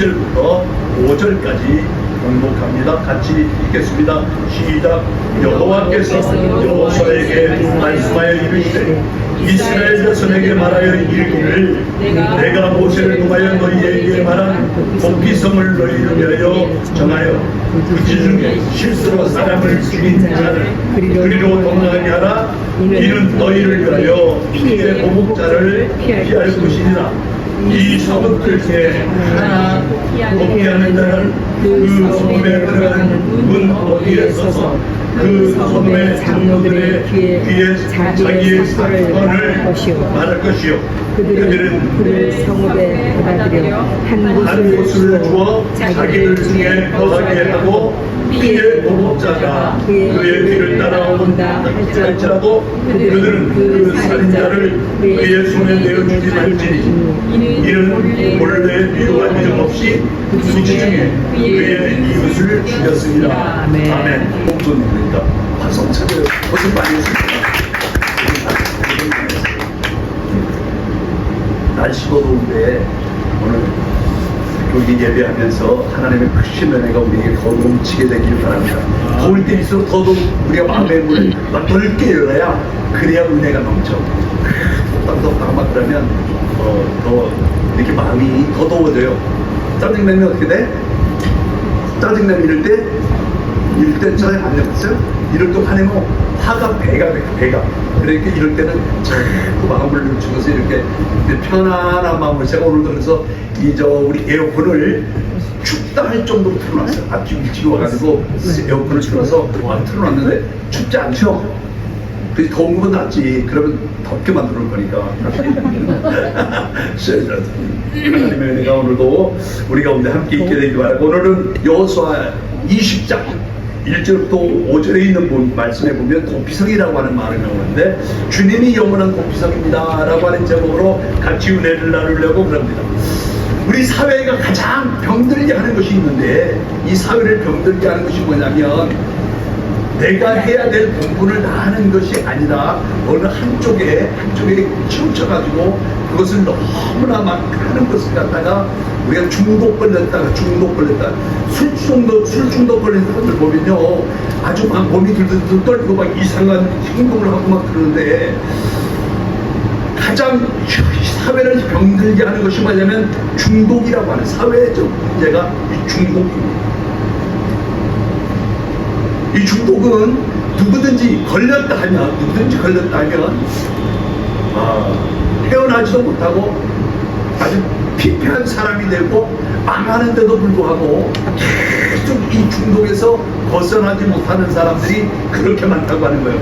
1절부터 5절까지 공독합니다. 같이 읽겠습니다. 시작. 여호와께서 여호수아에게 말씀하여 이르시되 이스라엘 자손에게 말하여 이르기를 내가 모세를 통하여 너희에게 말한 복귀성을 너희를 위하여 정하여 그지 중에 실수로 사람을 죽인 자를 그리로 도망하게 하라. 이는 너희를 위하여 피의 보복자를 피할 것이니라. 이 성읍들께 하나 복귀하는 자는 그 성읍에 들어가는 문 어디에 서서 그 성읍의 장로들의 귀에 자기의 사건을 말할 것이요 그들은 그를 성읍에 받아들여 한 곳을 주어 자기들 중에 거하게 하고 피의 보복자가 그의 뒤를 따라온다 할지라도 그들은 그 살인자를 그의 손에 내어주지 말지니 이는 본래 미루한 이름 없이 부지 중에 그의 이웃을 죽였습니다. 아멘. 복분입니다. 화성 차례 고생 많이 했습니다. 날씨도 더운데 오늘 여기 예배하면서 하나님의 크신 은혜가 우리에게 더 넘치게 되길 바랍니다. 더울 때일수록 더더욱 우리가 마음의 문을 막 넓게 열어야 그래야 은혜가 넘쳐. 덥다 막 그러면 더 이렇게 마음이 더 더워져요. 짜증내면 어떻게 돼? 짜증내면 이럴 때 잘 안 해봤어요? 이럴 때 화내면 화가 배가 돼, 배가. 그러니까 이럴 때는 자꾸 마음을 늦추면서 이렇게 편안한 마음을 제가 오늘 들어서 우리 에어컨을 춥다 할 정도로 틀어놨어요. 아침 일찍 와가지고 에어컨을 틀어서 틀어놨는데 춥지 않죠? 그래서 더운 거면 낫지. 그러면 덥게 만들 거니까. 하나님의 은혜가 오늘도 우리 가운데 함께 있게 되기 바라고, 오늘은 여호수아 20장 1절부터 5절에 있는 말씀에 보면 도피성이라고 하는 말이 나오는데, 주님이 영원한 도피성입니다 라고 하는 제목으로 같이 은혜를 나누려고 그럽니다. 우리 사회가 가장 병들게 하는 것이 있는데, 이 사회를 병들게 하는 것이 뭐냐면 내가 해야 될 공부를 다 하는 것이 아니라 어느 한쪽에 치우쳐가지고 그것을 너무나 막 하는 것을 갖다가 우리가 중독 걸렸다 술 중독 걸린 사람들 보면요 아주 막 몸이 들들 떨리고 막 이상한 행동을 하고 막 그러는데, 가장 사회를 병들게 하는 것이 뭐냐면 중독이라고 하는 사회적 문제가 이 중독입니다. 이 중독은 누구든지 걸렸다 하면 헤어나지도 못하고 아주 피폐한 사람이 되고 망하는데도 불구하고 계속 이 중독에서 벗어나지 못하는 사람들이 그렇게 많다고 하는 거예요.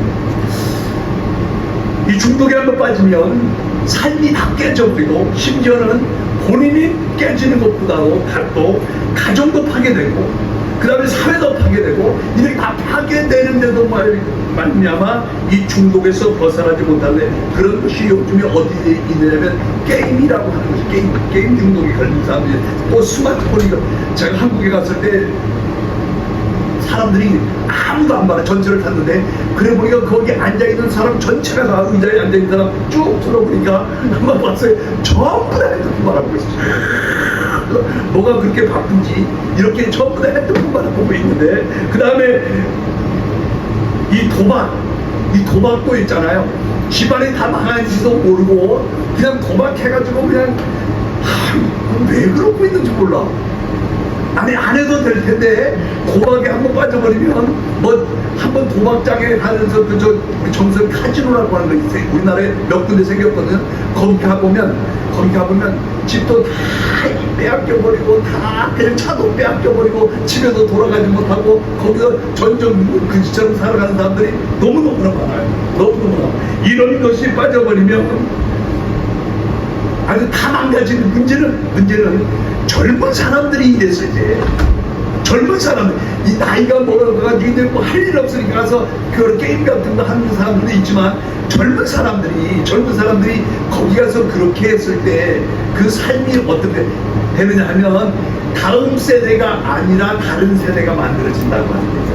이 중독에 한번 빠지면 삶이 다 깨져버리고, 심지어는 본인이 깨지는 것보다도 또 가정도 파괴되고, 그 다음에 사회도 파괴되고, 이렇게 다 파괴되는데도 말미암아 이 중독에서 벗어나지 못하는데, 그런 것이 요즘에 어디에 있느냐면 게임이라고 하는 것이, 게임 중독이 걸린 사람들이 또 스마트폰이, 제가 한국에 갔을 때 사람들이 아무도 안 봐요. 전철을 탔는데 그래 보니까 거기 앉아있는 사람 전체가 다 의자에 앉아있는 사람 쭉 들어보니까 한번 봤어요. 전부 다 핸드폰 바라보고 있어요. 뭐가 그렇게 바쁜지 이렇게 전부 다 핸드폰 바라보고 있는데, 그 다음에 이 도박도 있잖아요. 집안이 다 망한지도 모르고 그냥 도박해가지고 그냥 왜 그러고 있는지 몰라. 아니 안 해도 될 텐데 도박에 한번 빠져버리면 한번 도박장에 가면서 우리 정선 카지노라고 하는 거 있어요. 우리나라에 몇 군데 생겼거든요. 거기 가보면 집도 다 빼앗겨버리고, 다 그냥 차도 빼앗겨버리고, 집에도 돌아가지 못하고 거기서 전전 그지처럼 살아가는 사람들이 너무너무나 많아요. 너무너무나. 이런 것이 빠져버리면 아주 다 망가지는. 문제는 젊은 사람들이 이래서 이제 젊은 사람들, 이 나이가 먹어가지고 뭐 할 일 없으니까 가서 그 게임 같은 거 하는 사람들도 있지만, 젊은 사람들이 거기 가서 그렇게 했을 때 그 삶이 어떻게 되느냐 하면 다음 세대가 아니라 다른 세대가 만들어진다고 하는 거죠.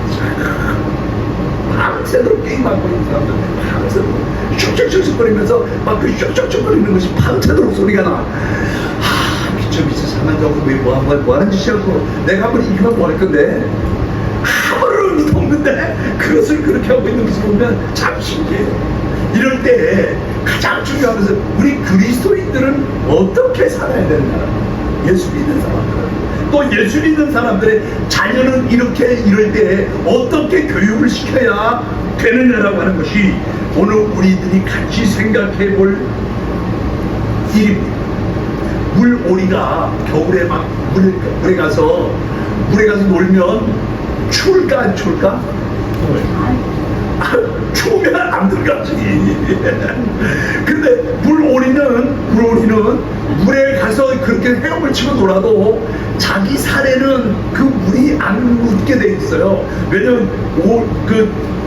밤새도록 게임하고 있는 사람들, 밤새도록 슉슉슉슉 거리면서 막 그 슉슉슉 거리는 것이 밤새도록 소리가 나. 미쳐 사람. 가만 자고 왜 뭐 하는 짓이냐고 내가 한번 이기면 뭐 할 건데 아무런 의미도 없는데 그것을 그렇게 하고 있는 것을 보면 참 신기해요. 이럴 때 가장 중요한 것은 우리 그리스도인들은 어떻게 살아야 되느냐. 예수 믿는 사람들은 또 예수 믿는 사람들의 자녀는 이렇게 이럴 때 어떻게 교육을 시켜야 되느냐라고 하는 것이 오늘 우리들이 같이 생각해 볼 일입니다. 물오리가 겨울에 막 물에 가서 놀면 추울까 안 추울까? 추우면 안 들어가지. 근데 물오리는 물에 가서 그렇게 헤엄을 치고 놀아도 자기 살에는 그 물이 안 묻게 돼 있어요. 왜냐면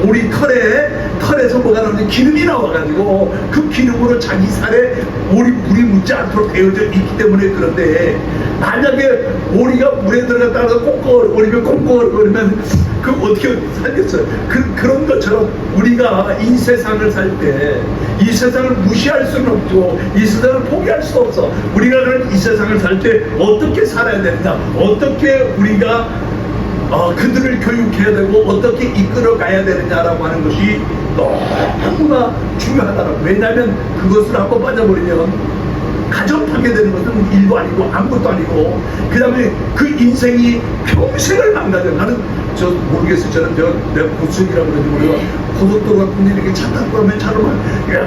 오리 털에서 뭐가 나오는 기름이 나와가지고 그 기름으로 자기 살에 물이 묻지 않도록 되어져 있기 때문에. 그런데 만약에 오리가 물에 들어갔다가 꽁꽁거리면 그 어떻게 살겠어요? 그런 것처럼 우리가 이 세상을 살 때 이 세상을 무시할 수는 없고 이 세상을 포기할 수 없어. 우리가 그런 이 세상을 살 때 어떻게 살아야 되느냐, 어떻게 우리가 그들을 교육해야 되고 어떻게 이끌어 가야 되느냐라고 하는 것이 너무나 중요하다라고. 왜냐하면 그것을 한번 빠져버리면 가정 파괴되는 것은 일도 아니고 아무것도 아니고 그 다음에 그 인생이 평생을 망가져. 나는 저 모르겠어요. 저는 내가 고수이라고 그러는지 모르겠어. 고속도로 같은 데 이렇게 차 타고 가면 차로 막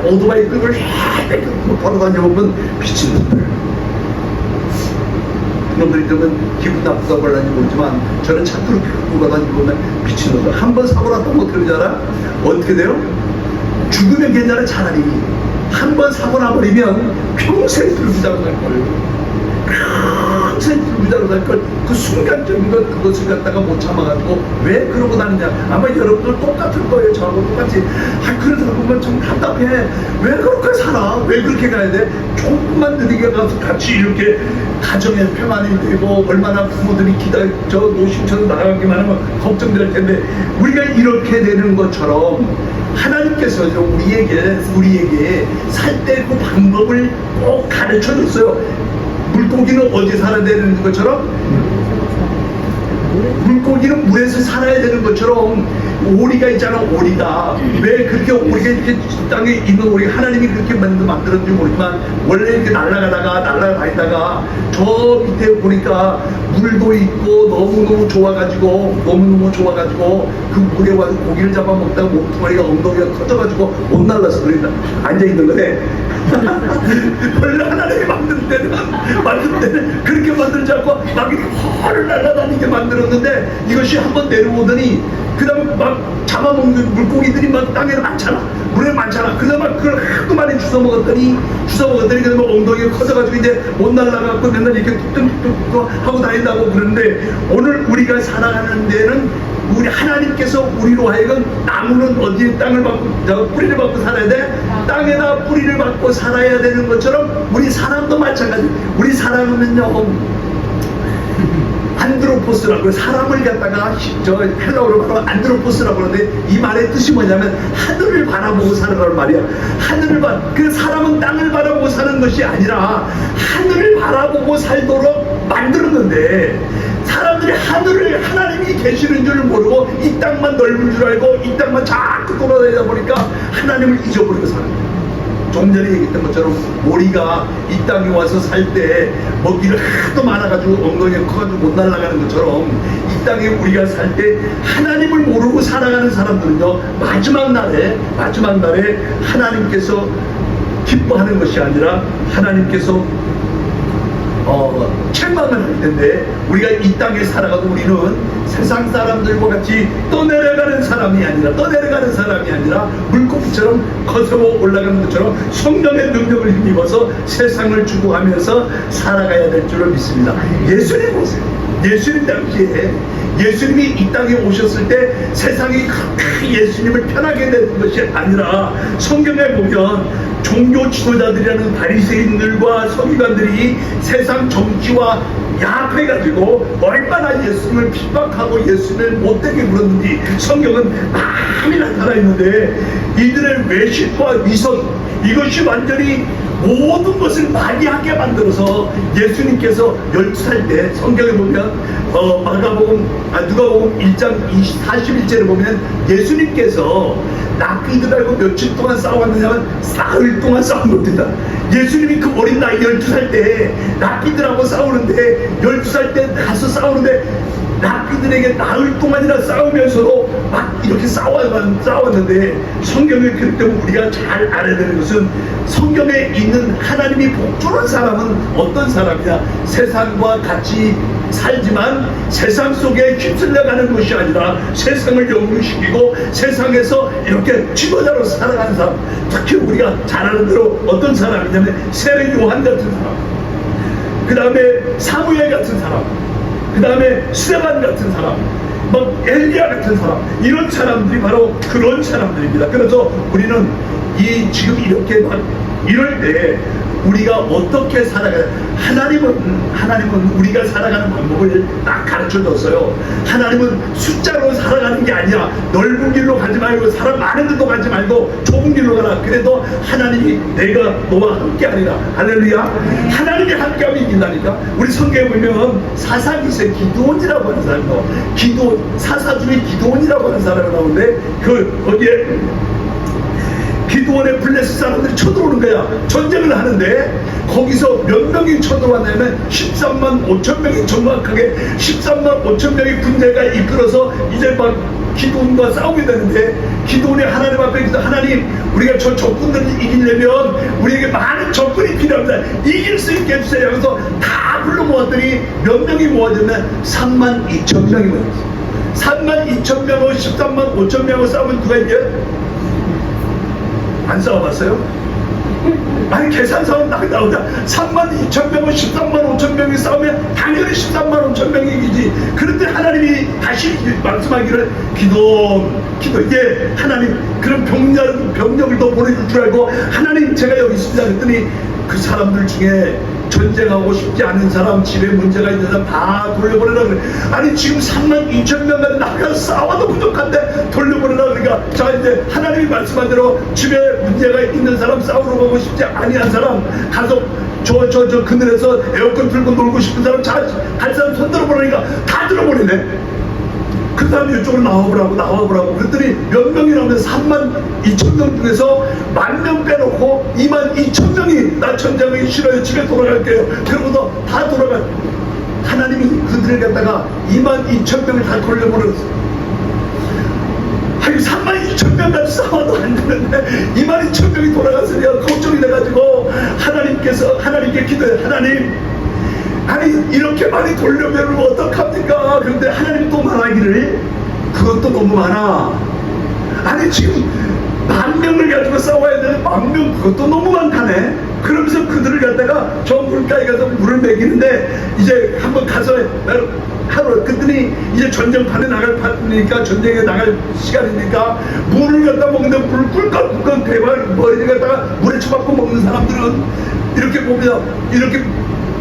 오토바이 끌고 바로 다녀보면 미친놈들. 그놈들이 그러면 기분 나쁘다고 하는지 모르지만 저는 차 그렇게 끌고 가다니고 미친놈들. 한 번 사고 났다면 어떻게 되지 알아? 어떻게 돼요? 죽으면 괜찮아. 차라리 한 번 사고 나버리면 평생 들고 자고 살 거예요. 평생 들고 자고 살 걸. 그 순간적인 그것을 갖다가 못 참아가지고 왜 그러고 다니냐. 아마 여러분들 똑같을 거예요. 저하고 똑같이. 그러다 보면 좀 답답해. 왜 그렇게 살아? 왜 그렇게 가야 돼? 조금만 느리게 가서 같이 이렇게 가정의 평안이 되고 얼마나 부모들이 노심처럼 나가기만 하면 걱정될 텐데 우리가 이렇게 되는 것처럼 하나님께서 우리에게 살 때 그 방법을 꼭 가르쳐 줬어요. 물고기는 어디 살아야 되는 것처럼 물고기는 물에서 살아야 되는 것처럼 오리가 있잖아. 오리가 왜 그렇게 오리가 이렇게 땅에 있는 오리가 하나님이 그렇게 만들었는지 모르지만 원래 이렇게 날아다니다가 저 밑에 보니까 물도 있고 너무너무 좋아가지고 그 물에 와서 고기를 잡아먹다가 몸뚱아리가 엉덩이가 커져가지고 못 날라서 그러니까 앉아있는 거네. 원래 하나님이 만들 때는 그렇게 만들지 않고 막 이렇게 헐 날아다니게 만들었는데 이것이 한번 내려오더니 그 다음에 막 잡아먹는 물고기들이 막 땅에 많잖아. 물에 많잖아. 그래서 막 그걸 하도 많이 주워 먹었더니 그 다음에 엉덩이가 커져가지고 이제 못 날아가고 맨날 이렇게 뚝뚝뚝 하고 다닌다고 그러는데 오늘 우리가 살아가는 데는 우리 하나님께서 우리로 하여금 나무는 어디에 땅을 받고 뿌리를 받고 살아야 돼? 땅에다 뿌리를 받고 살아야 되는 것처럼 우리 사람도 마찬가지. 우리 사람은요 안드로포스라고 사람을 갖다가 헬라어로 바로 안드로포스라고 그러는데 이 말의 뜻이 뭐냐면 하늘을 바라보고 살아라는 말이야. 그 사람은 땅을 바라보고 사는 것이 아니라 하늘을 바라보고 살도록 만들었는데 사람들이 하나님이 계시는 줄 모르고 이 땅만 넓은 줄 알고 이 땅만 자꾸 돌아다니다 보니까 하나님을 잊어버리고 사는 거야. 좀 전에 얘기했던 것처럼 오리가 이 땅에 와서 살 때 먹이를 하도 많아가지고 엉덩이가 커가지고 못 날아가는 것처럼 이 땅에 우리가 살 때 하나님을 모르고 살아가는 사람들은요 마지막 날에 하나님께서 기뻐하는 것이 아니라 하나님께서 책망을 할 텐데 우리가 이 땅에 살아가도 우리는 세상 사람들과 같이 떠내려가는 사람이 아니라 물고기처럼 거세워 올라가는 것처럼 성령의 능력을 힘입어서 세상을 주도하면서 살아가야 될 줄로 믿습니다. 예수님 보세요. 예수님 당시에 예수님이 이 땅에 오셨을 때 세상이 그렇게 예수님을 편하게 되는 것이 아니라 성경에 보면 종교 지도자들이라는 바리새인들과 서기관들이 세상 정치와 야합해가지고 얼마나 예수님을 핍박하고 예수님을 못되게 굴었는지 성경은 많이 나타나 있는데, 이들의 외식과 위선, 이것이 완전히 모든 것을 많이 하게 만들어서 예수님께서 12살 때 성경에 보면 누가복음 1장 41절에 보면 예수님께서 낚이들하고 며칠 동안 싸웠느냐면 사흘 동안 싸운 겁니다. 예수님이 그 어린 나이 12살 때 낚이들하고 싸우는데, 12살 때 가서 싸우는데 낚이들에게 나흘 동안이나 싸우면서도 막 이렇게 싸웠는데, 성경에 그렇기 때문에 우리가 잘 알아야 되는 것은, 성경에 있는 하나님이 복주는 사람은 어떤 사람이냐, 세상과 같이 살지만 세상 속에 휩쓸려가는 것이 아니라 세상을 영웅시키고 세상에서 이렇게 지도자로 살아가는 사람, 특히 우리가 잘 아는 대로 어떤 사람이냐면 세례 요한 같은 사람, 그 다음에 사무엘 같은 사람, 그 다음에 스데반 같은 사람, 막 엘리야 같은 사람, 이런 사람들이 바로 그런 사람들입니다. 그래서 우리는 지금 이렇게 막 이럴 때 우리가 어떻게 살아가야, 하나님은 우리가 살아가는 방법을 딱 가르쳐 줬어요. 하나님은 숫자로 살아가는 게 아니야. 넓은 길로 가지 말고 사람 많은 데도 가지 말고 좁은 길로 가라. 그래도 하나님이 내가 너와 함께 하리라. 할렐루야. 하나님이 함께 하면 이긴다니까. 우리 성경에 보면 사사기세 기드온이라고 하는 사람도, 사사 중에 기드온이라고 하는 사람이 나오는데, 거기에 기드온의 블레셋 사람들이 쳐들어오는 거야. 전쟁을 하는데 거기서 몇 명이 쳐들어왔냐면 13만 5천 명이, 정확하게 13만 5천 명의 군대가 이끌어서 이제 막 기드온과 싸우게 되는데, 기드온이 하나님 앞에 기도, 하나님 우리가 저 적군들을 이기려면 우리에게 많은 적군이 필요합니다. 이길 수 있게 해주세요. 그래서 다 불러 모았더니 몇 명이 모아졌냐면 3만 2천 명이 모였어요. 3만 2천 명하고 13만 5천 명하고 싸우면 누가 이겨요? 안 싸워봤어요? 아니 계산서는 나오자 3만 2천 명은 13만 5천 명이 싸우면 당연히 13만 5천 명이 이기지. 그런데 하나님이 다시 말씀하기를 기도 이게 하나님 그런 병력을 더 보내줄 줄 알고, 하나님 제가 여기 있습니다 그랬더니 그 사람들 중에 전쟁하고 싶지 않은 사람, 집에 문제가 있는 사람 다 돌려보내라 그래. 아니 지금 3만 2천 명까지 나가서 싸워도 부족한데 돌려보내라 그러니까, 자 이제 하나님이 말씀한 대로 집에 문제가 있는 사람, 싸우러 가고 싶지 아니한 사람, 가서 저 그늘에서 에어컨 틀고 놀고 싶은 사람, 갈 사람 손 들어보내니까 다 들어보내네. 그 다음에 이쪽으로 나와보라고 그랬더니 몇 명이 나오면 3만 2천 명 중에서 10,000명 빼놓고 2만 2천 명이 나 전쟁하기 싫어요, 집에 돌아갈게요. 그러고도 다 돌아가. 하나님이 그들을 갖다가 2만 2천 명을 다 돌려보냈어요. 아니 3만 2천 명까지 싸워도 안 되는데 2만 2천 명이 돌아갔으니 걱정이 돼가지고 하나님께 기도해. 하나님, 아니 이렇게 많이 돌려면 어떡합니까? 그런데 하나님 또 말하기를 그것도 너무 많아. 아니 지금 10,000명을 가지고 싸워야 되는 10,000명, 그것도 너무 많다네. 그러면서 그들을 갖다가 저 물가에 가서 물을 먹이는데, 이제 한번 가서 하루 그랬더니 이제 전쟁판에 나갈 판이니까, 전쟁에 나갈 시간이니까 물을 갖다 먹는데 물을 꿀꺽꿀꺽 대박 머리를 갖다가 물에 쳐박고 먹는 사람들은 이렇게 보면 이렇게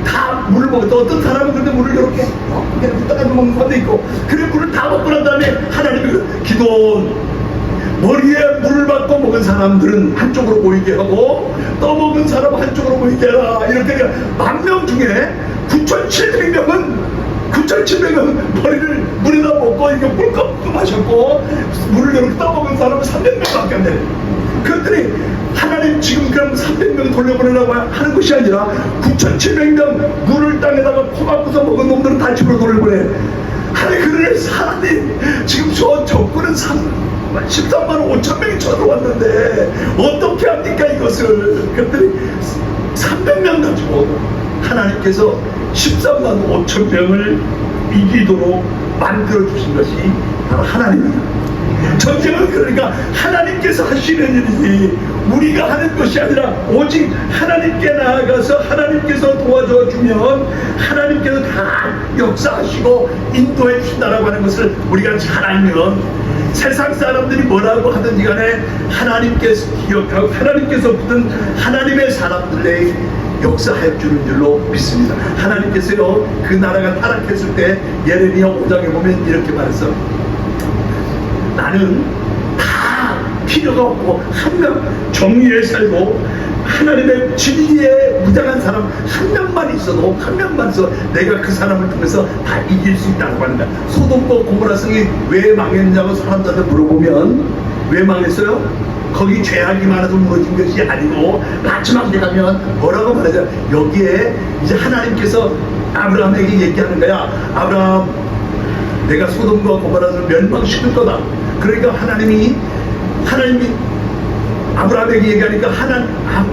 다 물을 먹었다. 어떤 사람은 근데 물을 이렇게 떠가지고 먹는 사람도 있고, 그래 물을 다 먹고 난 다음에 하나님이 기도원 머리에 물을 받고 먹은 사람들은 한쪽으로 모이게 하고 떠먹은 사람 한쪽으로 모이게 해라. 이렇게 10,000명 중에 9,700명은 머리를 물에다 먹고 이렇게 물컵 마셨고, 물을 이렇게 떠먹은 사람은 300명밖에 안 되네. 그랬더니 하나님 지금 그럼 300명 돌려보내라고 하는 것이 아니라 9,700명 물을 땅에다가 퍼박고서 먹은 놈들은 다 집으로 돌려보내. 아니 그래 하나님 지금 저 적군은 13만 5천 명이 쳐들어왔는데 어떻게 합니까 이것을? 그랬더니 300명 가지고 하나님께서 13만 5천 명을 이기도록 만들어 주신 것이 바로 하나님입니다. 전쟁은 그러니까 하나님께서 하시는 일이지 우리가 하는 것이 아니라 오직 하나님께 나아가서 하나님께서 도와줘 주면 하나님께서 다 역사하시고 인도해 주신다라고 하는 것을 우리가 잘 알면, 세상 사람들이 뭐라고 하든지 간에 하나님께서 기억하고 하나님께서 붙은 하나님의 사람들의 역사할 주는 줄로 믿습니다. 하나님께서요 그 나라가 타락했을 때 예레미야 5장에 보면 이렇게 말했어. 나는 다 필요가 없고 한 명 정의에 살고 하나님의 진리에 무장한 사람 한 명만 있어도 한 명만 있어 내가 그 사람을 통해서 다 이길 수 있다고 합니다. 소돔과 고모라 성이 왜 망했냐고 사람들한테 물어보면 왜 망했어요? 거기 죄악이 많아서 무너진 것이 아니고 마지막 때 가면 뭐라고 말하죠? 여기에 이제 하나님께서 아브라함에게 얘기하는 거야. 아브라함, 내가 소돔과 고모라를 멸망시킬 거다. 그러니까 하나님이 아브라함에게 얘기하니까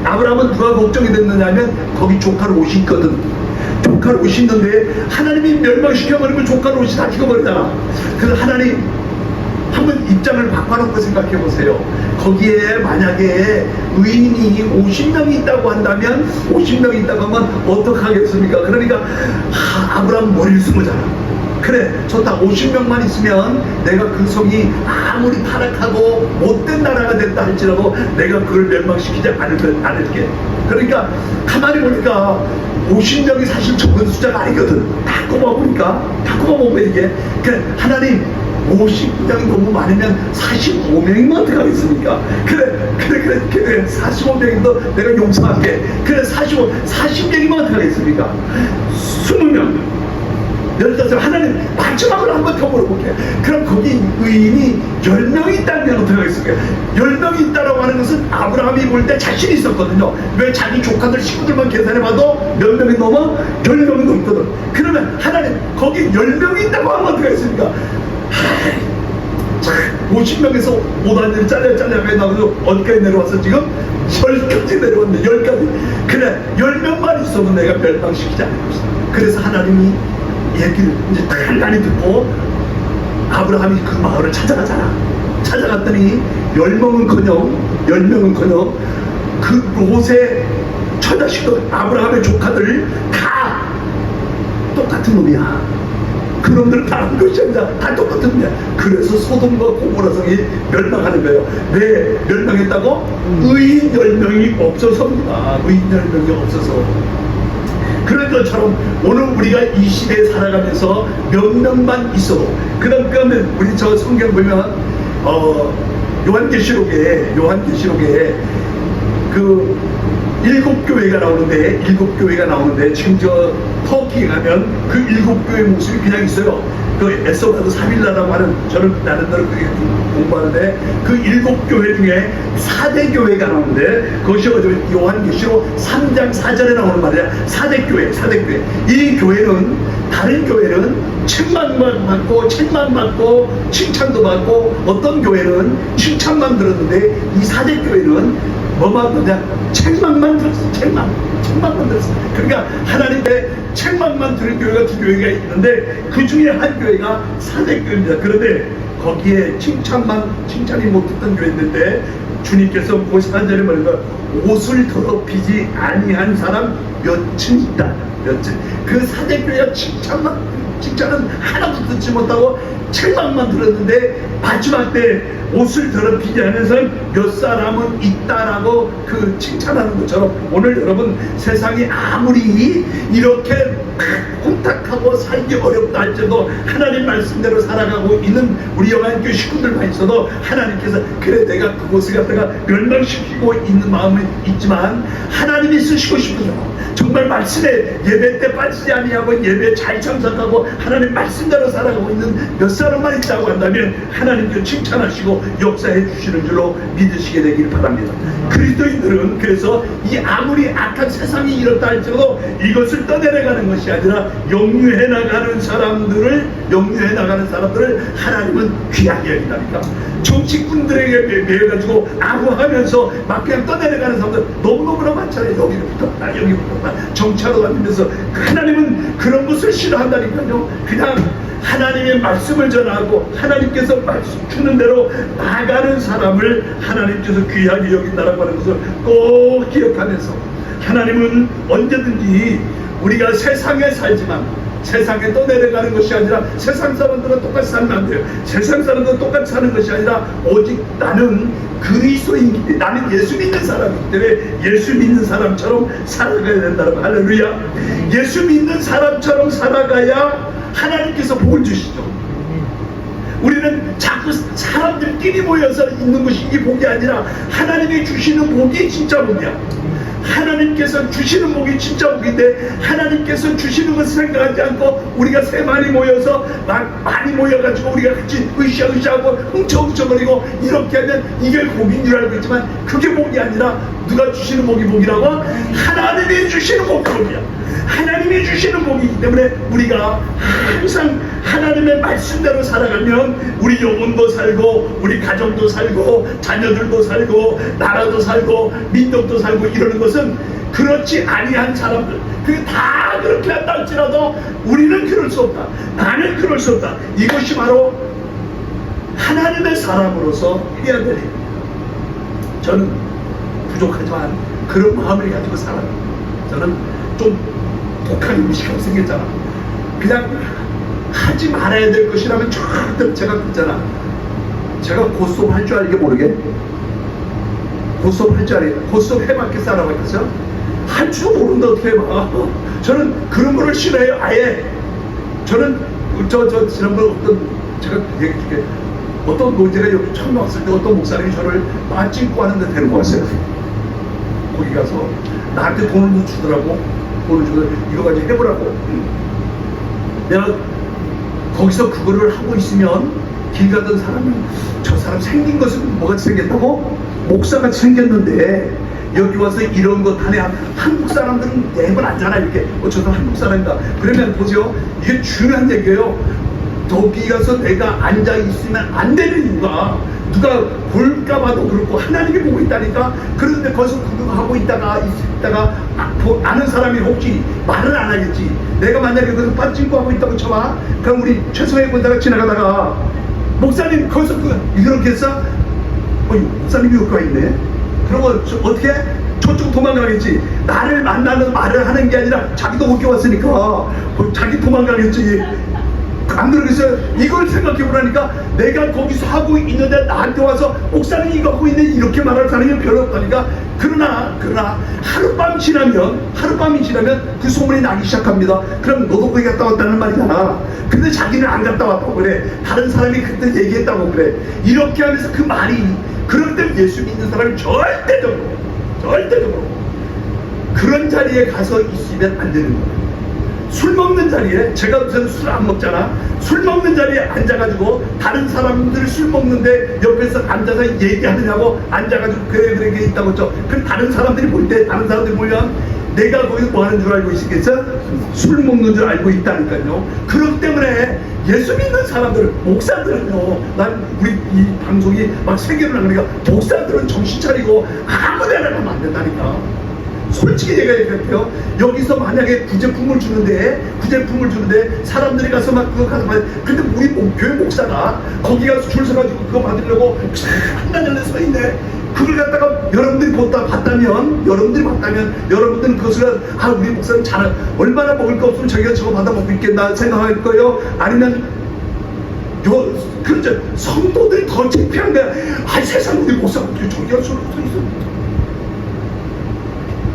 아브라함은 누가 걱정이 됐느냐면 거기 조카 롯이 있거든. 조카 롯이 있는데 하나님이 멸망시켜버리면 조카 롯이 다 죽어버리잖아. 그래서 하나님 한번 입장을 바꿔놓고 생각해 보세요. 거기에 만약에 의인이 50명이 있다고 한다면 50명이 있다고 하면 어떡하겠습니까? 그러니까 아브라함 머리를 숨으잖아. 그래 좋다. 50명만 있으면 내가 그 성이 아무리 타락하고 못된 나라가 됐다 할지라도 내가 그걸 멸망시키지 않을게. 그러니까 가만히 보니까 50명이 사실 적은 숫자가 아니거든. 다 꼽아보면 이게 그래 하나님 50명이 너무 많으면 45명이면 어떡하겠습니까? 그래 45명이면 내가 용서할게. 그래 40명이면 어떡하겠습니까? 20명 15, 하나님 마지막으로 한 번 더 물어볼게요. 그럼 거기 의인이 10명이 있다면 어떡하겠습니까? 10명이 있다라고 하는 것은 아브라함이 볼 때 자신이 있었거든요. 왜 자기 조카들 식구들만 계산해봐도 몇 명이 넘어? 10명이 넘거든. 그러면 하나님 거기 10명이 있다고 하면 어떡하겠습니까? 50명에서 5단위를 잘려 왜 나오죠? 어디까지 내려왔어 지금? 10까지 내려왔네. 10까지. 그래 10명만 있어도 내가 멸망시키지 않을 것이다. 그래서 하나님이 얘기를 이제 간단히 듣고 아브라함이 그 마을을 찾아가잖아. 찾아갔더니 10명은커녕 그 롯의 처자식들 아브라함의 조카들 다 똑같은 놈이야. 그놈들 다른 것이 아니라 다 똑같은 놈이야. 그래서 소돔과 고모라 성이 멸망하는 거예요. 왜 멸망했다고? 의인 10명이 없어서입니다. 의인 10명이 없어서. 그런 것처럼 오늘 우리가 이 시대에 살아가면서 몇 명만 있어도 그다음에 우리 저 성경 보면 요한계시록에 그 7교회가 나오는데 지금 저 터키에 가면 그 7교회 모습이 그냥 있어요. 그 에서라도 3일라라고 하는 저는 나름대로 그게 공부하는데 그 7교회 중에 4대 교회가 나오는데 그것이 요한계시록 3장 4절에 나오는 말이야. 4대 교회. 이 교회는 다른 교회는 책만 받고 칭찬도 받고 어떤 교회는 칭찬만 들었는데 이 4대 교회는 뭐만 그냥 책망만 들었어. 책망만 들었어. 그러니까 하나님의 책망만 들은 교회가 두 교회가 있는데 그 중에 한 교회가 사대교회입니다. 그런데 거기에 칭찬이 못 듣던 교회인데 주님께서 54절에 말해서 옷을 더럽히지 아니한 사람 몇층 있다. 몇층. 그 사대교회가 칭찬은 하나도 듣지 못하고 책망만 들었는데 마지막 때 옷을 더럽히지 않은 사람 몇 사람은 있다라고 그 칭찬하는 것처럼 오늘 여러분 세상이 아무리 이렇게 혼탁하고 살기 어렵다 할지라도 하나님 말씀대로 살아가고 있는 우리 영안교회 식구들만 있어도 하나님께서 그래 내가 그곳을 갖다가 멸망시키고 있는 마음은 있지만 하나님이 쓰시고 싶어요. 정말 말씀에 예배 때 빠지지 아니하고 예배 잘 참석하고 하나님 말씀대로 살아가고 있는 몇 사람만 있다고 한다면 하나님께 칭찬하시고 역사해 주시는 줄로 믿으시게 되길 바랍니다. 그리스도인들은 그래서 이 아무리 악한 세상이 이렇다 할지라도 이것을 떠내려가는 것이 아니라 영유해 나가는 사람들을 하나님은 귀하게 여긴다니까. 정치꾼들에게 매여가지고 아부하면서 막 그냥 떠내려가는 사람들 너무너무나 많잖아요. 여기 붙었다 정치하러 다니면서 하나님은 그런 것을 싫어한다니까요. 그냥 하나님의 말씀을 전하고 하나님께서 말씀 주는 대로 나가는 사람을 하나님께서 귀하게 여긴다라고 하는 것을 꼭 기억하면서 하나님은 언제든지 우리가 세상에 살지만 세상에 떠내려가는 것이 아니라 세상 사람들은 똑같이 살면 안 돼요. 세상 사람들은 똑같이 사는 것이 아니라 오직 나는 그리스도인, 나는 예수 믿는 사람이기 때문에 예수 믿는 사람처럼 살아가야 된다는 거. 할렐루야. 예수 믿는 사람처럼 살아가야 하나님께서 복을 주시죠. 우리는 자꾸 사람들끼리 모여서 있는 것이 이게 복이 아니라 하나님이 주시는 복이 진짜 복이야. 하나님께서 주시는 복이 진짜 복인데 하나님께서 주시는 것을 생각하지 않고 우리가 세 많이 모여서 많이 모여가지고 우리가 같이 으쌰으쌰하고 훔쳐훔쳐거리고 이렇게 하면 이게 복인 줄 알고 있지만 그게 복이 아니라 누가 주시는 복이 복이라고? 하나님이 주시는 복이 복이야. 하나님이 주시는 복이기 때문에 우리가 항상 하나님의 말씀대로 살아가면 우리 영혼도 살고 우리 가정도 살고 자녀들도 살고 나라도 살고 민족도 살고 이러는 것은 그렇지 아니한 사람들 그게 다 그렇게 한다 할지라도 우리는 그럴 수 없다. 나는 그럴 수 없다. 이것이 바로 하나님의 사람으로서 해야 될 일입니다. 저는 부족하지만 그런 마음을 가지고 살아요. 저는 좀 독하게 무식하게 생겼잖아. 그냥 하지 말아야 될 것이라면 절대 제가 그랬잖아. 제가 고스톱 할 줄 알게 모르게 고스톱 할 줄 알게 고스톱 해봤겠어 살아봤겠어? 할 줄 모르는데 어떻게 해봐. 저는 그런 거를 싫어해요. 아예 저는 지난번에 제가 얘기해 줄게. 어떤 노제가 여기 처음 왔을 때 어떤 목사님이 저를 빠찡고 하는데 데리고 왔어요. 거기 가서 나한테 돈을 주더라고. 돈을 주더라고. 이거 가지고 해보라고. 내가 거기서 그거를 하고 있으면 길 가던 사람은 저 사람 생긴 것은 뭐가 생겼다고? 목사같이 생겼는데 여기 와서 이런 것 하네. 한국 사람들은 대부분 안잖아. 이렇게 저도 한국 사람이다. 그러면 보죠. 이게 중요한 얘기예요. 거기 가서 내가 앉아 있으면 안 되는 이유가 누가 볼까봐도 그렇고 하나님이 보고 있다니까. 그런데 거기서 구경하고 있다가 아는 사람이 혹시 말을 안 하겠지. 내가 만약에 거기서 빠찡고 하고 있다고 쳐봐. 그럼 우리 최소의 군사가 지나가다가 목사님 거기서 이렇게 했어? 목사님이 여기 와 있네. 그러고 어떻게? 저쪽 도망가겠지. 나를 만나는 말을 하는 게 아니라 자기도 웃게 왔으니까 자기 도망가겠지. 안 그러겠어요? 이걸 생각해보라니까. 내가 거기서 하고 있는데 나한테 와서 목사님이 이거 하고 있는데 이렇게 말할 사람이 별로 없다니까. 그러나 하룻밤이 지나면 그 소문이 나기 시작합니다. 그럼 너도 거기 갔다 왔다는 말이잖아. 근데 자기는 안 갔다 왔다고 그래. 다른 사람이 그때 얘기했다고 그래. 이렇게 하면서 그 말이, 그럴 때 예수 믿는 사람이 절대적으로 그런 자리에 가서 있으면 안 되는 거야. 술 먹는 자리에, 제가 우선 술 안 먹잖아. 술 먹는 자리에 앉아가지고 다른 사람들 술 먹는데 옆에서 앉아서 얘기하느냐고 앉아가지고 그래 있다고 쳐. 그럼 다른 사람들이 볼 때, 다른 사람들이 보면 내가 거기서 뭐 하는 줄 알고 있겠어? 술 먹는 줄 알고 있다니까요. 그렇기 때문에 예수 믿는 사람들, 목사들은요, 난 우리 이 방송이 막 세계로 나가니까 목사들은 정신 차리고 아무 데나 가면 안 된다니까. 솔직히 얘기할게요. 여기서 만약에 구제품을 주는데 사람들이 가서 막 그거 가서 근데 우리 교회 목사가 거기 가서 줄 서가지고 그거 받으려고 한 달에 서 있네. 그걸 갖다가 여러분들이 봤다면 여러분들은 그것을 우리 목사는 얼마나 먹을 거 없으면 자기가 저거 받아 먹고 있겠나 생각할 거예요. 아니면 그렇죠. 성도들이 더 창피한 거야. 세상 우리 목사가 어떻게 저기 가서 있어.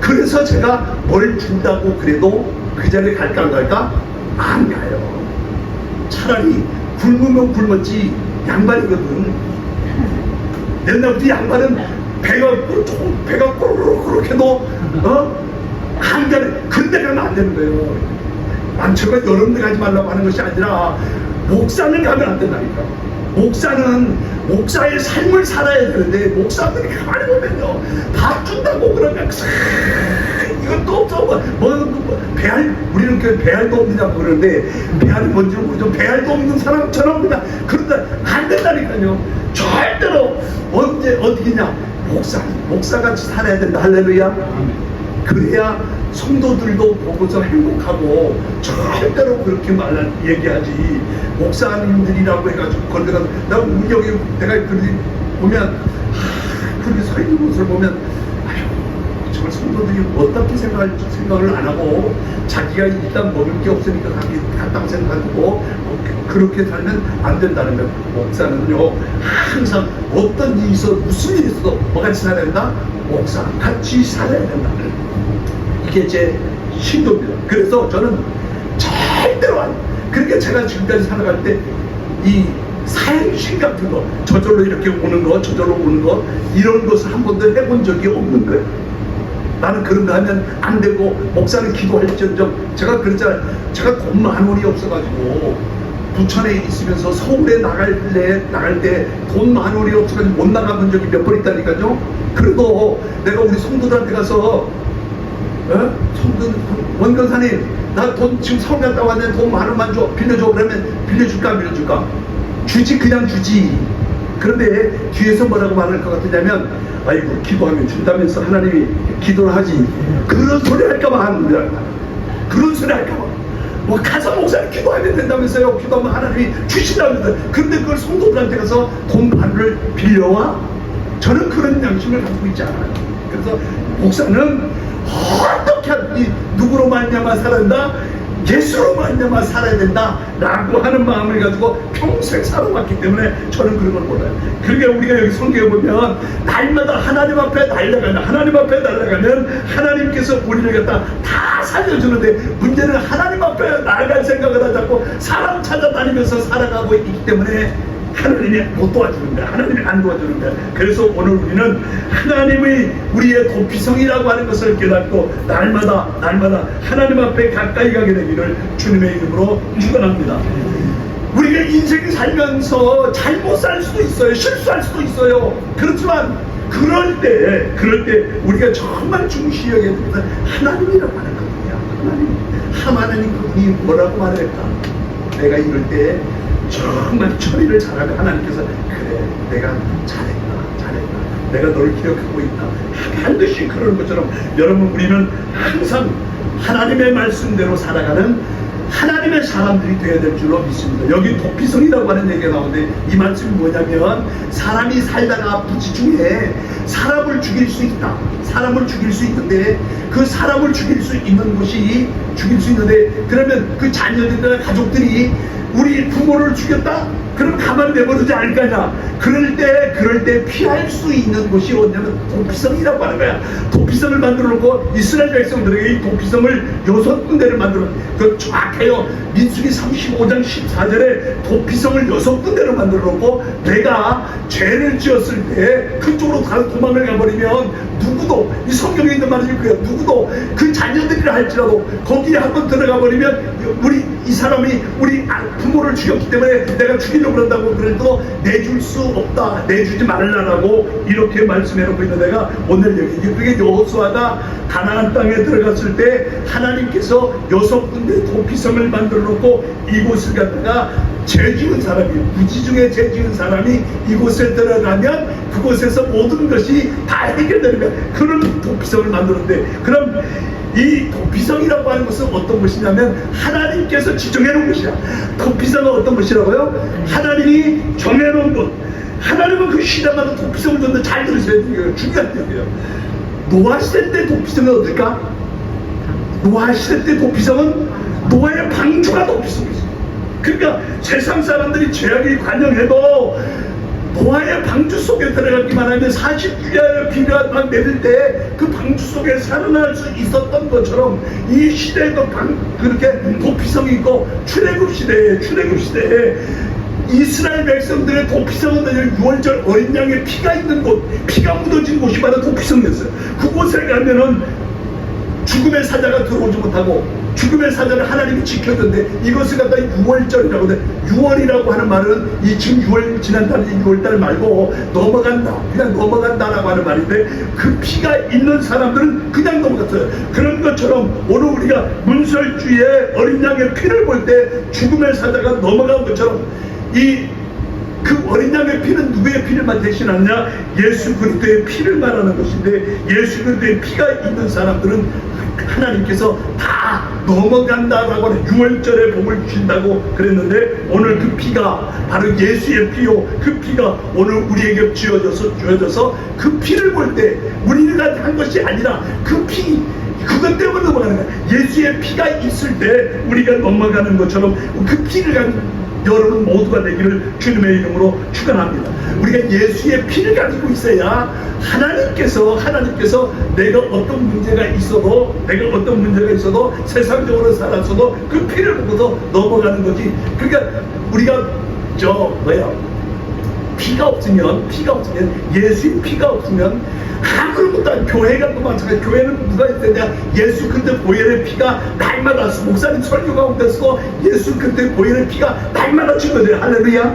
그래서 제가 뭘 준다고 그래도 그 자리에 갈까 안 갈까? 안 가요. 차라리 굶으면 굶었지 양반이거든. 옛날부터 양반은 배가 꼬르륵 해도 안 가네. 근데 가면 안 되는 거예요. 많지만 여러분들 가지 말라고 하는 것이 아니라 목사는 가면 안 된다니까. 목사는 목사의 삶을 살아야 되는데 목사들이 가만히 보면요 다 준다고 그러면 이것도 없어. 우리는 그 배알도 없느냐고 그러는데 배알이 뭔지 모르죠. 배알도 없는 사람처럼 그냥 그런다 안 된다니까요. 절대로 어떻게냐 목사같이 살아야 된다. 할렐루야. 그래야 성도들도 보고서 행복하고 절대로 그렇게 얘기하지. 목사님들이라고 해가지고 건드려서 나 여기 내가 그러지 보면 그렇게 서 있는 모습을 보면 저걸 성도들이 어떻게 생각을 안 하고 자기가 일단 먹을 게 없으니까 갔다고 생각하고 그렇게 살면 안 된다는 거예요. 목사는요 항상 어떤 일이 있어 무슨 일이 있어도 뭐같이 살아야 된다? 목사 같이 살아야 된다. 이게 제 신도입니다. 그래서 저는 절대로 안 그러니까 제가 지금까지 살아갈 때 이 사행신 같은 거 저절로 이렇게 오는 거 저절로 오는 거 이런 것을 한 번도 해본 적이 없는 거예요. 나는 그런 거 하면 안 되고 목사는 기도할지언정 제가 그랬잖아요. 제가 돈 10,000원이 없어가지고 부천에 있으면서 서울에 나갈 때 돈 10,000원이 없어가지고 못 나가본 적이 몇 번 있다니까요. 그래도 내가 우리 성도들한테 가서 성도 원근사님 나 돈 지금 서울 갔다 왔는데 돈 10,000원만 줘 빌려줘 그러면 빌려줄까 안 빌려줄까? 주지 그냥 주지. 그런데 뒤에서 뭐라고 말할 것 같으냐면 아이고 기도하면 준다면서 하나님이 기도를 하지 그런 소리 할까봐 하는 거야. 그런 소리 할까봐 뭐 가서 목사님 기도하면 된다면서요. 기도하면 하나님이 주신다면서. 그런데 그걸 성도들한테 가서 돈 10,000원을 빌려와? 저는 그런 양심을 갖고 있지 않아요. 그래서 목사는 어떻게 누구로 말미암아 살아야 된다? 예수로 말미암아 살아야 된다 라고 하는 마음을 가지고 평생 살아왔기 때문에 저는 그런 걸 몰라요. 그러니까 우리가 여기 성경에 보면 날마다 하나님 앞에 날아가면 하나님께서 우리를 갖다 다 살려주는데 문제는 하나님 앞에 나아갈 생각을 하지 않고 사람 찾아다니면서 살아가고 있기 때문에 하나님이 못 도와주는 거야. 하나님이 안 도와주는 거야. 그래서 오늘 우리는 하나님의 우리의 도피성이라고 하는 것을 깨닫고 날마다 하나님 앞에 가까이 가게 되기를 주님의 이름으로 축원합니다. 우리가 인생 살면서 잘못 살 수도 있어요. 실수할 수도 있어요. 그렇지만 그럴 때 우리가 정말 중시 여겨야 됩니다. 하나님이라고 하는 거거든요. 하나님 그분이 뭐라고 말할까? 내가 이럴 때 정말 처리를 잘하면 하나님께서 그래 내가 잘했다 내가 너를 기억하고 있다 반드시 그런 것처럼 여러분 우리는 항상 하나님의 말씀대로 살아가는 하나님의 사람들이 되어야 될 줄로 믿습니다. 여기 도피성이라고 하는 얘기가 나오는데 이 말씀이 뭐냐면 사람이 살다가 부지 중에 사람을 죽일 수 있다. 사람을 죽일 수 있는데 그 사람을 죽일 수 있는데 그러면 그 자녀들이나 가족들이 우리 부모를 죽였다? 그럼 가만히 내버리지 않을 거냐? 그럴 때 피할 수 있는 곳이 어디냐면 도피성이라고 하는 거야. 도피성을 만들어 놓고 이스라엘 백성들에게 이 도피성을 6군데를 만들어 그 정확해요. 민수기 35장 14절에 도피성을 6군데를 만들어 놓고 내가 죄를 지었을 때 그쪽으로 도망을 가버리면 누구도 이 성경에 있는 말이 그래요. 누구도 그 자녀들이라 할지라도 거기에 한번 들어가 버리면 이 사람이 우리 부모를 죽였기 때문에 내가 죽이려고 그런다고 그래도 내줄 수 없다. 내주지 말라라고 이렇게 말씀해놓고 있는 내가 오늘 여기 그게 여호수아가 가나안 땅에 들어갔을 때 하나님께서 6군데 도피성을 만들어 놓고 이곳을 갖다가 죄 지은 사람이 부지 중에 죄 지은 사람이 이곳에 들어가면 그곳에서 모든 것이 다 해결되는 거야. 그런 도피성을 만들었는데 그럼 이 도피성이라고 하는 것은 어떤 것이냐면 하나님께서 지정해놓은 것이야. 도피성은 어떤 것이라고요? 하나님이 정해놓은 것. 하나님은 그 시대마다 도피성을 줬는데 잘 들으셔야 돼요. 중요한 얘기예요. 노아 시대 때 도피성은 어떨까? 노아 시대 때 도피성은 노아의 방주가 도피성이었어요. 그러니까 세상 사람들이 죄악이 관영해도 노아의 방주 속에 들어가기만 하면 40주야의 비가 막 내릴 때 그 방주 속에 살아날 수 있었던 것처럼 이 시대에도 그렇게 도피성이 있고 출애굽 시대에 이스라엘 백성들의 도피성은 6월절 어린 양의 피가 있는 곳, 피가 묻어진 곳이 바로 도피성이었어요. 그곳에 가면은 죽음의 사자가 들어오지 못하고 죽음의 사자를 하나님이 지켰는데 이것을 갖다 6월절이라고 하는데 6월이라고 하는 말은 이 지금 6월 지난달 6월달 말고 그냥 넘어간다라고 하는 말인데 그 피가 있는 사람들은 그냥 넘어갔어요. 그런 것처럼 오늘 우리가 문설주에 어린 양의 피를 볼 때 죽음의 사자가 넘어간 것처럼 그 어린 양의 피는 누구의 피를 대신하느냐? 예수 그리스도의 피를 말하는 것인데 예수 그리스도의 피가 있는 사람들은 하나님께서 다 넘어간다라고 하는 6월절에 복을 주신다고 그랬는데, 오늘 그 피가 바로 예수의 피요, 그 피가 오늘 우리에게 주어져서 그 피를 볼 때 우리가 한 것이 아니라 그 피, 그것 때문에 넘어가는 거야. 예수의 피가 있을 때 우리가 넘어가는 것처럼 그 피를 가지고 여러분 모두가 되기를 주님의 이름으로 축원합니다. 우리가 예수의 피를 가지고 있어야 하나님께서 내가 어떤 문제가 있어도 세상적으로 살았어도 그 피를 보고서 넘어가는 거지. 그러니까 우리가 피가 없으면 예수의 피가 없으면 아무것도 교회가 또 마찬가지. 교회는 누가 있었냐? 예수 그때 보혈의 피가 날마다 목사님 설교 가운데 쓰고 예수 그때 보혈의 피가 날마다 증거돼요. 할렐루야.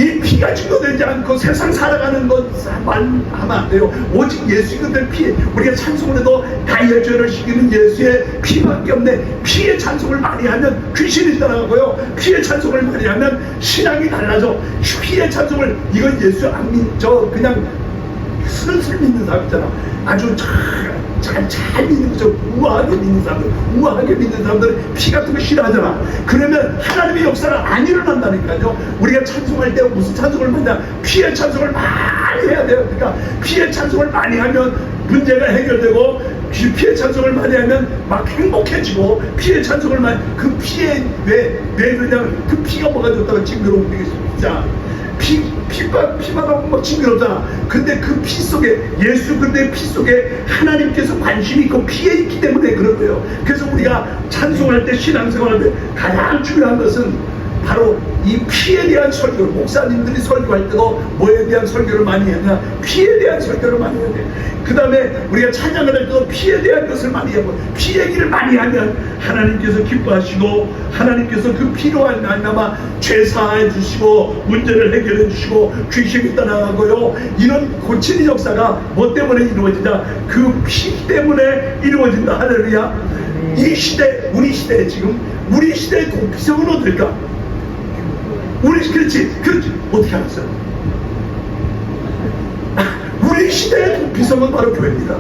이 피가 증거되지 않고 세상 살아가는 것만 하면 안 돼요. 오직 예수 그때 피, 우리가 찬송을 해도 다이어트를 시키는 예수의 피밖에 없네. 피의 찬송을 많이 하면 귀신이 떠나가고요, 피의 찬송을 많이 하면 신앙이 달라져. 피의 찬송을, 이건 예수 안 그냥 슬슬 믿는 사람 있잖아. 아주 잘 믿는 거죠. 우아하게 믿는 사람들은 피 같은 거 싫어하잖아. 그러면 하나님의 역사가 안 일어난다니까요. 우리가 찬송할 때 무슨 찬송을 만나? 피의 찬송을 많이 해야 돼요. 그러니까 피의 찬송을 많이 하면 문제가 해결되고, 피의 찬송을 많이 하면 막 행복해지고, 피의 찬송을 많이, 그 피에 왜 그냥 그 피가 뭐가 좋다고 징그러운 게 진짜 피마다 막 징그럽잖아. 근데 그 피 속에, 예수 근데 피 속에 하나님께서 관심이 있고 피에 있기 때문에 그런 거예요. 그래서 우리가 찬송할 때, 신앙생활할 때 가장 중요한 것은 바로 이 피에 대한 설교. 목사님들이 설교할 때도 뭐에 대한 설교를 많이 했냐? 피에 대한 설교를 많이 해야 돼. 그 다음에 우리가 찬양을 할 때도 피에 대한 것을 많이 하고, 피 얘기를 많이 하면 하나님께서 기뻐하시고, 하나님께서 그 피로 말미암아 죄 사해 주시고, 문제를 해결해 주시고, 귀신이 떠나가고요, 이런 고치는 역사가 뭐 때문에 이루어지냐? 그 피 때문에 이루어진다. 할렐루야. 이 시대, 우리 시대에 지금 우리 시대의 도피성은 어떨까? 그렇지 어떻게 알았어요? 우리 시대의 도피성은 바로 교회입니다.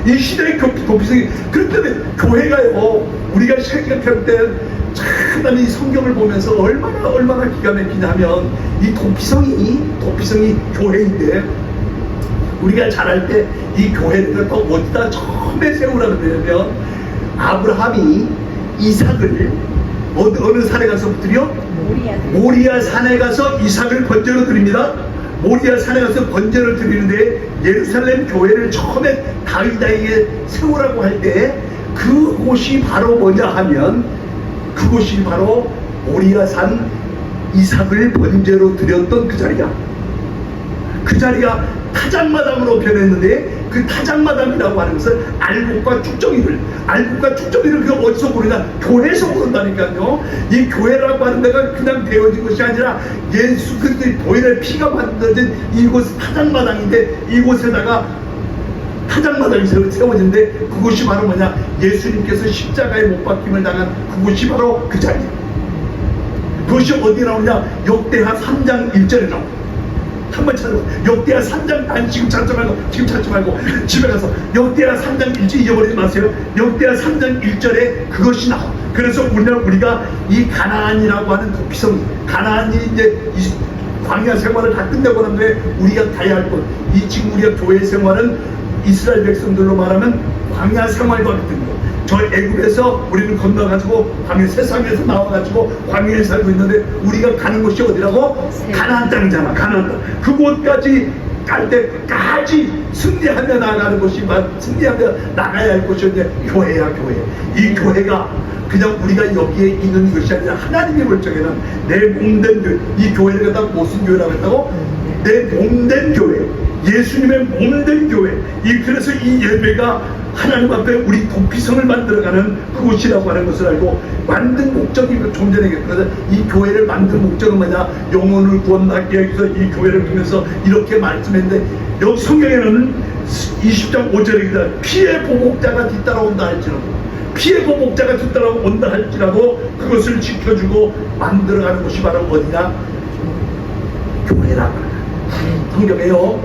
이 시대의 도피성이, 그렇기 때문에 교회가요, 우리가 생각할 때 참 이 성경을 보면서 얼마나 기가 막히냐면, 이 도피성이 교회인데, 우리가 잘할 때 이 교회를 또 어디다 처음에 세우라고 그러면, 아브라함이 이삭을 어느 산에 가서 드려? 모리아 산에 가서 이삭을 번제로 드립니다. 모리아 산에 가서 번제를 드리는데, 예루살렘 교회를 처음에 다윗에게 세우라고 할 때 그곳이 바로 뭐냐 하면, 그곳이 바로 모리아 산 이삭을 번제로 드렸던 그 자리야. 그 자리가 타작마당으로 변했는데, 그 타작마당이라고 하는 것은 알곡과 쭉정이를 그 어디서 부르냐? 교회에서 부른다니까요. 이 교회라고 하는 데가 그냥 되어진 것이 아니라 예수 그리스도의 보혈의 피가 만들어진 이곳 타작마당인데, 이곳에다가 타작마당이 세워진데, 그곳이 바로 뭐냐? 예수님께서 십자가에 못 박힘을 당한 그곳이 바로 그 자리야. 그것이 어디에 나오냐? 역대하 3장 1절에 나와. 한번 찾아봐. 역대하 3장, 아니 지금 찾지 말고 집에 가서 역대하 3장 1절 잊어버리지 마세요. 역대하 3장 1절에 그것이 나와. 그래서 우리가 이 가나안이라고 하는 도피성, 가나안이 이제 광야 생활을 다 끝내고 난 뒤에 우리가 가야 할 곳, 이 지금 우리가 교회 생활은 이스라엘 백성들로 말하면 광야 생활과 같은 거. 저 애굽에서 우리는 건너가지고 광야, 세상에서 나와가지고 광야에 살고 있는데, 우리가 가는 곳이 어디라고? 가나안 땅이잖아. 가나안 땅. 그곳까지 갈 때까지 승리하며 나가는 곳이, 승리하며 나가야 할 곳이 이제 교회야. 교회. 이 교회가 그냥 우리가 여기에 있는 것이 아니라 하나님이 볼 적에는 내 몸된 교회. 이 교회를 갖다가 무슨 교회라고 했다고? 내 몸된 교회, 예수님의 몸된 교회. 그래서 이 예배가 하나님 앞에 우리 도피성을 만들어가는 그곳이라고 하는 것을 알고, 만든 목적이 좀 전에 얘기했거든. 이 교회를 만든 목적은 뭐냐? 영혼을 구원받기 위해서 이 교회를 보면서 이렇게 말씀했는데, 여기 성경에는 20장 5절에 피의 보복자가 뒤따라온다 할지라도, 피의 보복자가 뒤따라온다 할지라도 그것을 지켜주고 만들어가는 곳이 바로 어디냐? 교회라고. 성경에요,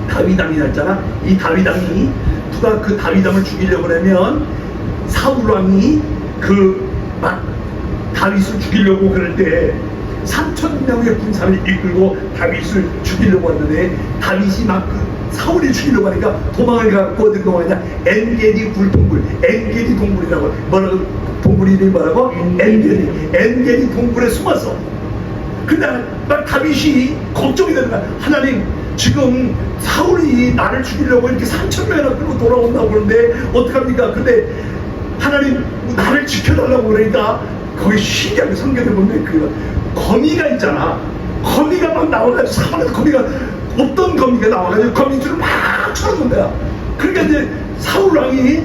다윗왕이 났잖아. 이 다윗왕이 원수가 그 다윗왕을 죽이려고 하면 사울 왕이 막 다윗을 죽이려고 그럴 때 3,000명의 군사를 이끌고 다윗을 죽이려고 하는데 다윗이 막 사울이 죽이려고 하니까 도망을 갖고 어디 도망하냐? 엔게디 굴동굴, 엔게디 동굴이라고. 뭐라고? 동굴 이름이 뭐라고? 엔게디 동굴에 숨었어. 근데 막 다윗이 걱정이 되는 거야. 하나님, 지금 사울이 나를 죽이려고 이렇게 3,000명이나 끌고 돌아온다고 그러는데 어떡합니까? 근데 하나님, 나를 지켜달라고 그러니까 거기 신기하게 성경에 보면 그 거미가 있잖아. 거미가 막 나와가지고 사방에서 거미가, 어떤 거미가 나와가지고 거미줄을 막 쳐준 거야. 그러니까 이제 사울 왕이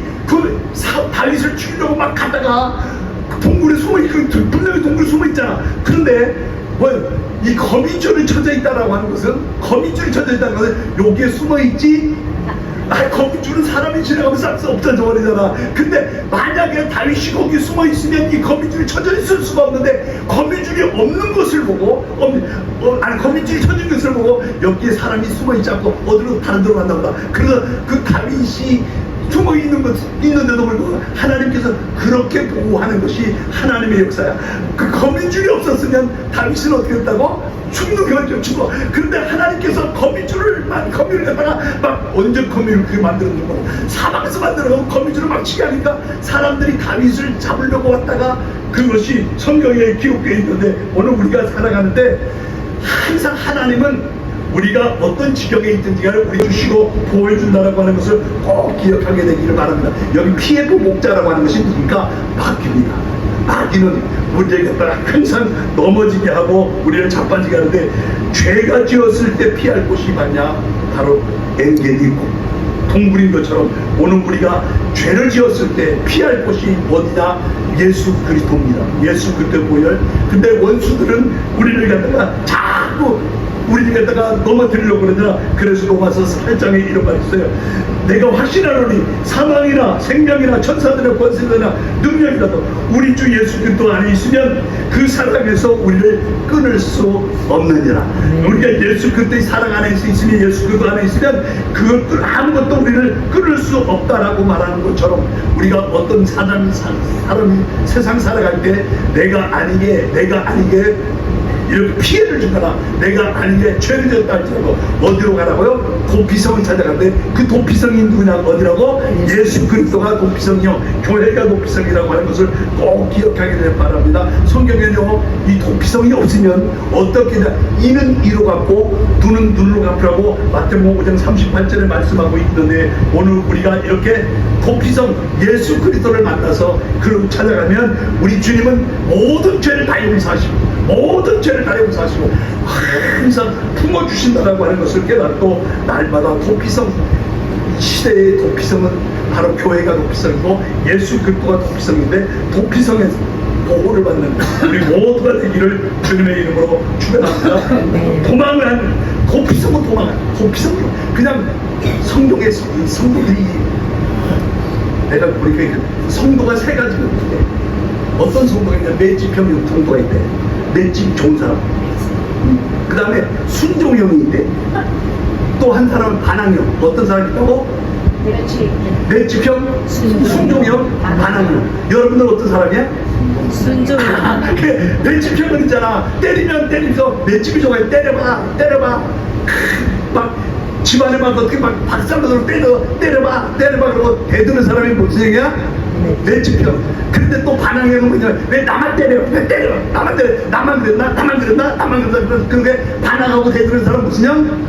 다윗을 죽이려고 막 가다가 동굴에 숨어있고, 분명히 동굴에 숨어있잖아. 그런데 이 거미줄이 쳐져 있다라고 하는 것은, 거미줄이 쳐져 있다는 것은 여기에 숨어있지, 거미줄은 사람이 지나가면 싹 없어져 버리잖아. 근데 만약에 다윗이 거기 숨어 있으면 이 거미줄이 쳐져 있을 수가 없는데, 거미줄이 없는 것을 보고, 거미줄이 쳐진 것을 보고 여기에 사람이 숨어 있지 않고 어디로 다른 데로 갔나 보다. 그래서 그 다윗이 숨어 있는데도 불구하고 하나님께서 그렇게 보호하는 것이 하나님의 역사야. 그 거미줄이 없었으면 다윗은 어떻게 했다고? 죽는 거죠, 죽어. 그런데 하나님께서 거미줄을 갖다가 막 언제 거미를 그렇게 만들었는 거고, 사방에서 만들어가고 거미줄을 막 치게 하니까 사람들이 다윗을 잡으려고 왔다가 그것이 성경에 기록되어 있는데, 오늘 우리가 살아가는데 항상 하나님은 우리가 어떤 지경에 있든지 간에 우리 주시고 보호해준다라고 하는 것을 꼭 기억하게 되기를 바랍니다. 여기 피해보 목자라고 하는 것이 누굽니까? 마귀입니다. 마귀는 우리를 갖다가 항상 넘어지게 하고 우리를 자빠지게 하는데, 죄가 지었을 때 피할 곳이 맞냐? 바로 엔게디 동굴인 것처럼 오늘 우리가 죄를 지었을 때 피할 곳이 어디냐? 예수 그리스도입니다. 예수 그리스도 보혈. 근데 원수들은 우리를 갖다가 자꾸 우리를 갖다가 넘어뜨리려고 그러잖아. 그래서 로마서 8장에 이런 말이 있어요. 내가 확신하노니 사망이나 생명이나 천사들의 권세나 능력이라도 우리 주 예수 그리스도 안에 있으면 그 사랑에서 우리를 끊을 수 없느니라. 우리가 예수 그리스도의 사랑 안에 있으면, 예수 그리스도 안에 있으면 그것들 아무것도 우리를 끊을 수 없다라고 말하는 것처럼, 우리가 어떤 사람이 세상 살아갈 때 내가 아니게 이렇게 피해를 주거나 내가 아니게 죄를 졌다 할지라도 어디로 가라고요? 도피성을 찾아가는데, 그 도피성이 누구냐? 어디라고? 예수 그리스도가 도피성이요, 교회가 도피성이라고 하는 것을 꼭 기억하게 되길 바랍니다. 성경에는요, 이 도피성이 없으면 어떻게 되냐? 이는 이로 갚고 눈은 눈으로 갚으라고 마태복음 5장 38절에 말씀하고 있는데, 오늘 우리가 이렇게 도피성 예수 그리스도를 만나서 그를 찾아가면 우리 주님은 모든 죄를 다 용서하시고 모든 죄를 다 용서하시고 항상 품어주신다라고 하는 것을 깨닫고, 날마다 도피성, 시대의 도피성은 바로 교회가 도피성이고 예수 그리스도가 도피성인데, 도피성에서 보호를 받는 우리 모두가 되기를 주님의 이름으로 축원합니다. 도망한 도피성은 도피성은 그냥 성도들이, 내가 보니까 성도가 세 가지가 있는데, 어떤 성도가 있냐? 매집형 성도가 있대. 매집 좋은 사람. 그 다음에 순종형이 있대. 또 한 사람은 반항형. 어떤 사람이 있다고? 매집형, 순종형, 반항형. 여러분들 어떤 사람이야? 순종형. 매집형은 있잖아. 때리면 때리면서 매집이 좋아해. 때려봐. 막 집안에 막 어떻게 막 박살나도록 때려봐 그러고 대드는 사람이 무슨 얘기야? 매집형. 그런데 또 반항형은 뭐냐? 왜 나만 때려? 나만 그랬나? 그게 반항하고 대드는 사람 무슨 형?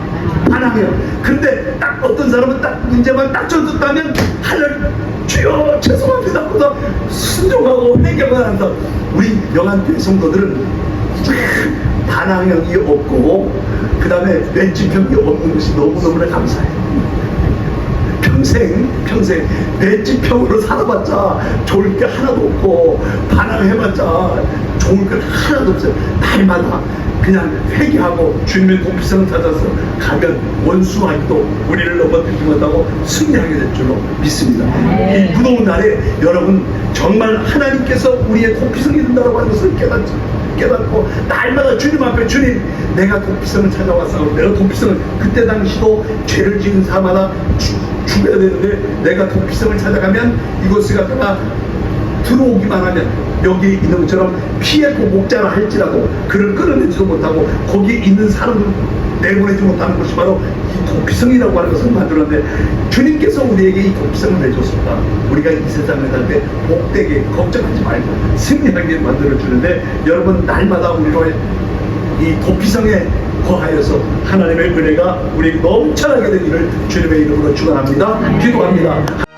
반항형. 그런데 딱 어떤 사람은 딱 문제만 딱 줬다면 하늘 주여 죄송합니다 하고서 순종하고 회개만 한다. 우리 영안교회 성도들은 반항형이 없고 그 다음에 매집형이 없는 것이 너무너무나 감사해요. 평생 매집형으로 살아봤자 좋을 게 하나도 없고, 반항해봤자 좋을 게 하나도 없어요. 날마다 그냥 회개하고 주님의 도피성을 찾아서 가면 원수와도 우리를 넘어뜨리지 못하고 승리하게 될 줄로 믿습니다. 이 무더운 날에 여러분 정말 하나님께서 우리의 도피성이 된다고 하는 것을 깨닫고 날마다 주님 앞에, 주님 내가 도피성을 찾아왔어. 내가 도피성을, 그때 당시도 죄를 지은 사마다 죽어야 되는데 내가 도피성을 찾아가면 이곳에 갔다가 들어오기만 하면 여기 있는 것처럼 피했고 목자라 할지라도 그를 끌어내지도 못하고 거기에 있는 사람을 내보내지 못하는 것이 바로 이 도피성이라고 하는 것을 만들었는데 주님께서 우리에게 이 도피성을 내줬습니다. 우리가 이 세상을 살 때 복되게 걱정하지 말고 승리하게 만들어주는데 여러분 날마다 우리로 이 도피성에 거하여서 하나님의 은혜가 우리에게 넘쳐나게 되기를 주님의 이름으로 축원합니다. 기도합니다.